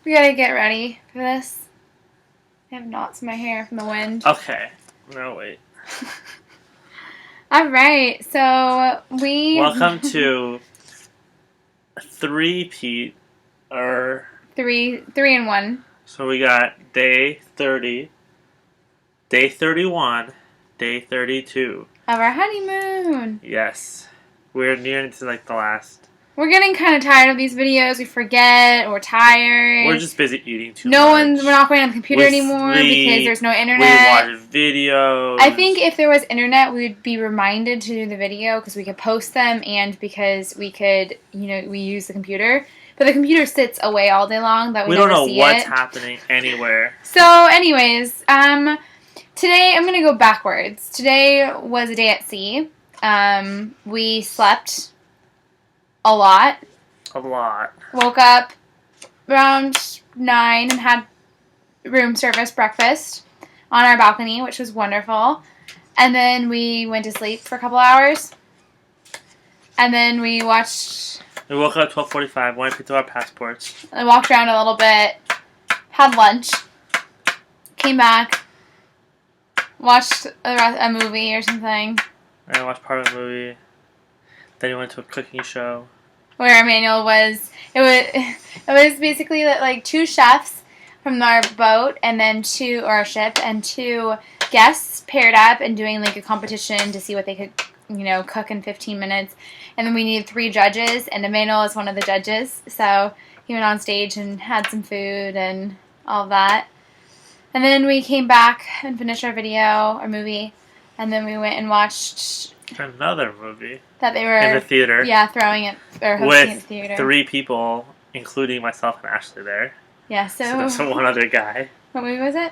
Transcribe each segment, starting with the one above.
We gotta get ready for this. I have knots in my hair from the wind. Okay. No, wait. Alright, so we... Welcome to three-peat, or... three and one. So we got day 30, day 31, day 32. Of our honeymoon. Yes. We're nearing to, like, the last... We're getting kind of tired of these videos. We forget. We're tired. We're just busy eating too much. We're not going on the computer anymore because there's no internet. We watch videos. I think if there was internet, we would be reminded to do the video because we could post them and because we could, we use the computer. But the computer sits away all day long. That we don't know see what's it. happening anywhere. So, anyways, today I'm going to go backwards. Today was a day at sea. We slept a lot. Woke up around 9 and had room service breakfast on our balcony, which was wonderful. And then we went to sleep for a couple hours. And then we watched... We woke up at 12:45, went to pick up our passports. I walked around a little bit, had lunch, came back, watched a movie or something. And I watched part of the movie. Then we went to a cooking show. Where Emmanuel was, it was basically like two chefs from our boat and then two guests paired up and doing like a competition to see what they could, cook in 15 minutes. And then we needed 3 judges, and Emmanuel is one of the judges. So he went on stage and had some food and all of that. And then we came back and finished our movie, and then we went and watched another movie that they were in the theater. Yeah, throwing it or hosting with at the theater. 3 people, including myself and Ashley there. Yeah, so that's one other guy. What movie was it?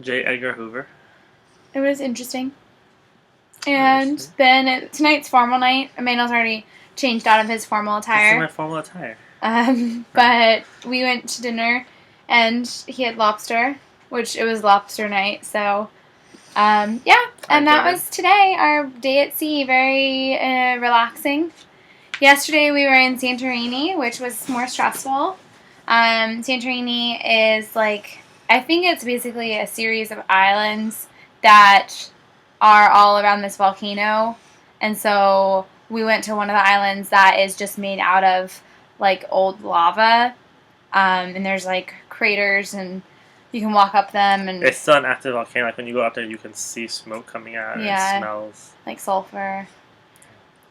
J. Edgar Hoover. It was interesting. And then tonight's formal night. Emmanuel's already changed out of his formal attire. This is my formal attire. But we went to dinner, and he had lobster, which it was lobster night. So, and that was today, our day at sea. Very relaxing. Yesterday we were in Santorini, which was more stressful. Santorini is I think it's basically a series of islands that are all around this volcano. And so we went to one of the islands that is just made out of old lava. And there's craters and you can walk up them, and it's still an active volcano. When you go up there, you can see smoke coming out. And it smells like sulfur.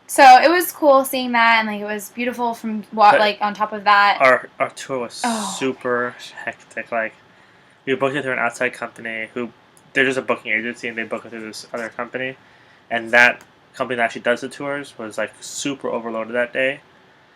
So it was cool seeing that, and it was beautiful from on top of that. Our tour was super hectic. We booked it through an outside company they're just a booking agency, and they book it through this other company, and that company that actually does the tours was super overloaded that day.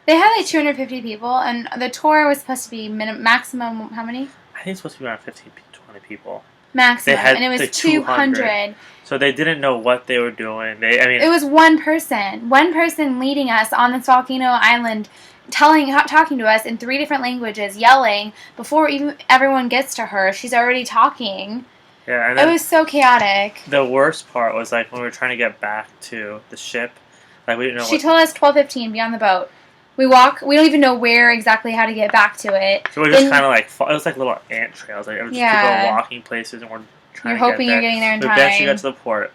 They had 250 people, and the tour was supposed to be maximum how many? I think it's supposed to be around 15, 20 people. Maximum, and it was 200. So they didn't know what they were doing. It was one person leading us on this volcano island, talking to us in 3 different languages, yelling before even everyone gets to her. She's already talking. Yeah, and it was so chaotic. The worst part was when we were trying to get back to the ship. We didn't know. She told us 12:15 be on the boat. We don't even know where exactly how to get back to it. So we're just kind of it was little ant trails. There was just people walking places, and we're trying to get there. You're hoping you're getting there in time. We eventually got to the port.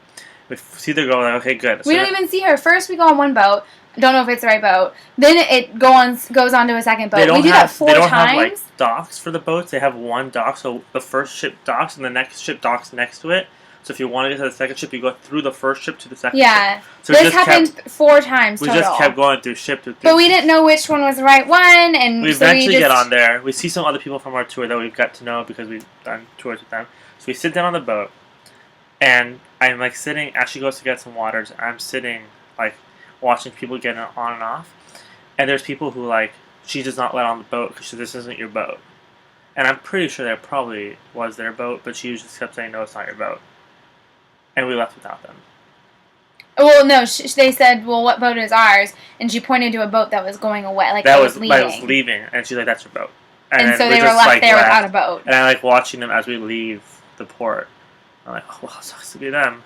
We see the girl, okay, good. So we don't even see her. First, we go on one boat. Don't know if it's the right boat. Then it goes on to a second boat. We do that 4 times. They don't have docks for the boats. They have one dock, so the first ship docks, and the next ship docks next to it. So if you want to get to the second ship, you go through the first ship to the second ship. Yeah. So this happened 4 times total. We just kept going through ship to ship. But we didn't know which one was the right one, and we eventually get on there. We see some other people from our tour that we've got to know because we've done tours with them. So we sit down on the boat, and I'm sitting. Ashley goes to get some waters. And I'm sitting watching people get on and off, and there's people who she does not let on the boat because this isn't your boat. And I'm pretty sure that probably was their boat, but she just kept saying, no, it's not your boat. And we left without them. Well, no, they said, well, what boat is ours? And she pointed to a boat that was going away, that was leaving. That was leaving, and she's like, that's your boat. And so they were left there without a boat. And I watching them as we leave the port. I'm like, oh, well, it sucks to be them.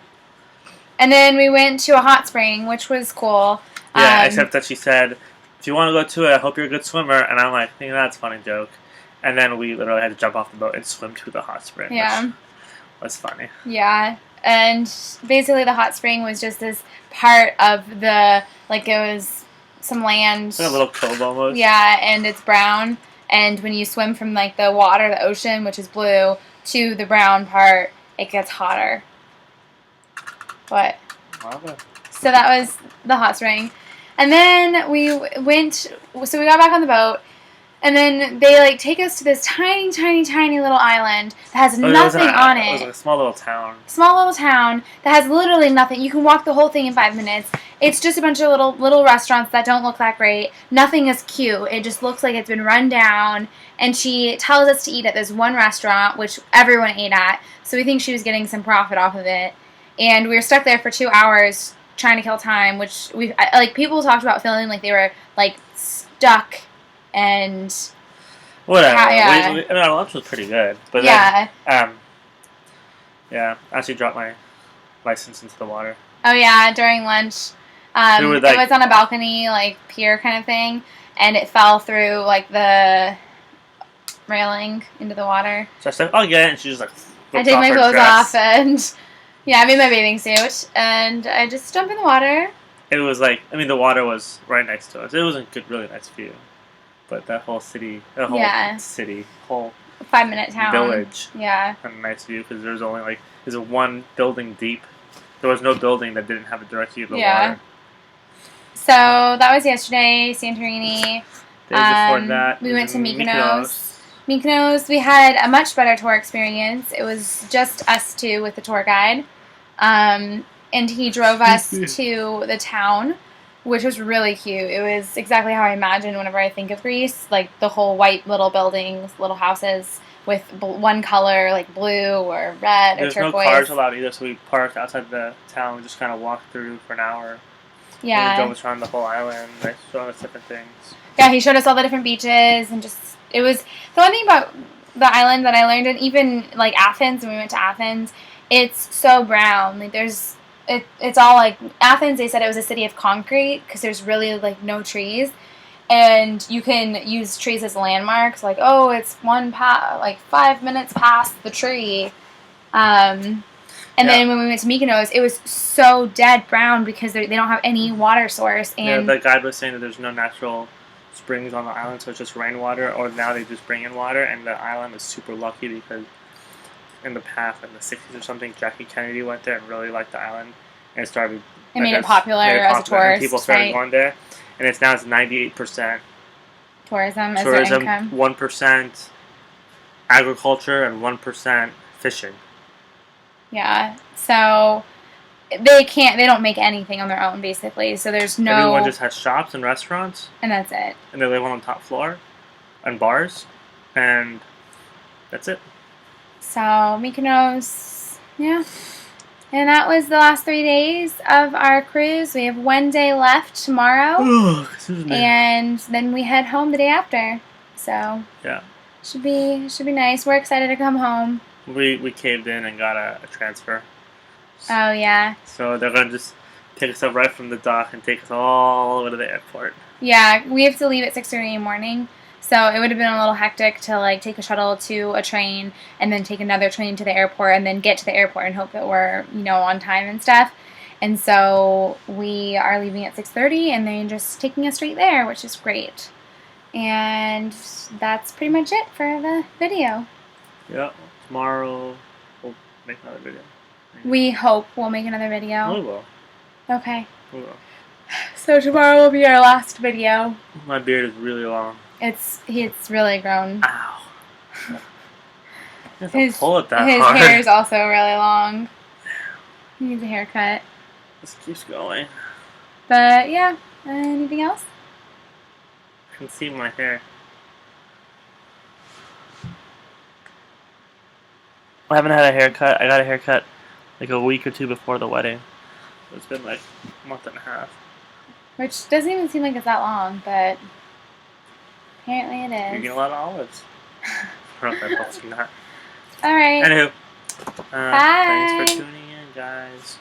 And then we went to a hot spring, which was cool. Yeah, except that she said, if you want to go to it, I hope you're a good swimmer. And I'm like, that's a funny joke. And then we literally had to jump off the boat and swim to the hot spring. Yeah. Which was funny. Yeah. And basically the hot spring was just this part of the, like, it was some land. It's like a little cove almost. Yeah, and it's brown. And when you swim from, like, the water, the ocean, which is blue, to the brown part, it gets hotter. What? Lava. So that was the hot spring. And then we went, so we got back on the boat, and then they, like, take us to this tiny, tiny, tiny little island that has nothing on it. It was like a small little town. Small little town that has literally nothing. You can walk the whole thing in 5 minutes. It's just a bunch of little restaurants that don't look that great. Nothing is cute. It just looks like it's been run down. And she tells us to eat at this one restaurant, which everyone ate at. So we think she was getting some profit off of it. And we were stuck there for 2 hours trying to kill time, which people talked about feeling like they were, like, stuck and whatever. Yeah. I mean, our lunch was pretty good, but yeah. then, I actually dropped my license into the water. Oh yeah, during lunch, it was on a balcony, like pier kind of thing, and it fell through like the railing into the water. So I said, "I'll get it," and she just like. I take my clothes off and yeah, I made my bathing suit and I just jumped in the water. It was like, I mean, the water was right next to us. It wasn't good, really nice view, but that whole city, whole 5-minute town, village, yeah, had a nice view because there's only like there's one building deep. There was no building that didn't have a direct view of the water. So that was yesterday, Santorini. Day before that, we went to Mykonos. Mykonos, we had a much better tour experience. It was just us two with the tour guide. And he drove us to the town, which was really cute. It was exactly how I imagine whenever I think of Greece. Like the whole white little buildings, little houses with one color, like blue or red or turquoise. There's no cars allowed either, so we parked outside the town and just kind of walked through for an hour. Yeah. And he drove us around the whole island, like showing us different things. Yeah, he showed us all the different beaches and just, it was, the one thing about the island that I learned, and even like Athens, when we went to Athens, it's so brown. Like it's all like, Athens, they said it was a city of concrete because there's really like no trees. And you can use trees as landmarks, like, oh, it's 5 minutes past the tree. And then when we went to Mykonos, it was so dead brown because they don't have any water source. And the guide was saying that there's no natural springs on the island, so it's just rainwater, or now they just bring in water, and the island is super lucky because in the past, in the 60s or something, Jackie Kennedy went there and really liked the island, and it started... It made it popular as a tourist, and people started going there. And it's 98% tourism as their income. 1% agriculture, and 1% fishing. Yeah, so they don't make anything on their own, basically. So there's no... Everyone just has shops and restaurants. And that's it. And they live on the top floor, and bars, and that's it. So Mykonos, yeah. And that was the last 3 days of our cruise. We have 1 day left tomorrow. And then we head home the day after. So yeah, should be nice. We're excited to come home. We caved in and got a transfer. Oh yeah. So they're gonna just pick us up right from the dock and take us all the way to the airport. Yeah, we have to leave at 6:30 in the morning. So it would have been a little hectic to like take a shuttle to a train and then take another train to the airport and then get to the airport and hope that we're, on time and stuff. And so we are leaving at 6:30 and they're just taking us straight there, which is great. And that's pretty much it for the video. Yeah, tomorrow we'll make another video. We hope we'll make another video. We will. Okay. We will. So tomorrow will be our last video. My beard is really long. It's really grown. Ow. His hard. hair is also really long. He needs a haircut. This keeps going. But yeah, anything else? I can see my hair. I haven't had a haircut. I got a haircut like a week or two before the wedding. It's been like a month and a half. Which doesn't even seem like it's that long, but apparently it is. You're getting a lot of olives. I don't know if I've seen that. Alright. Anywho. Bye. Thanks for tuning in, guys.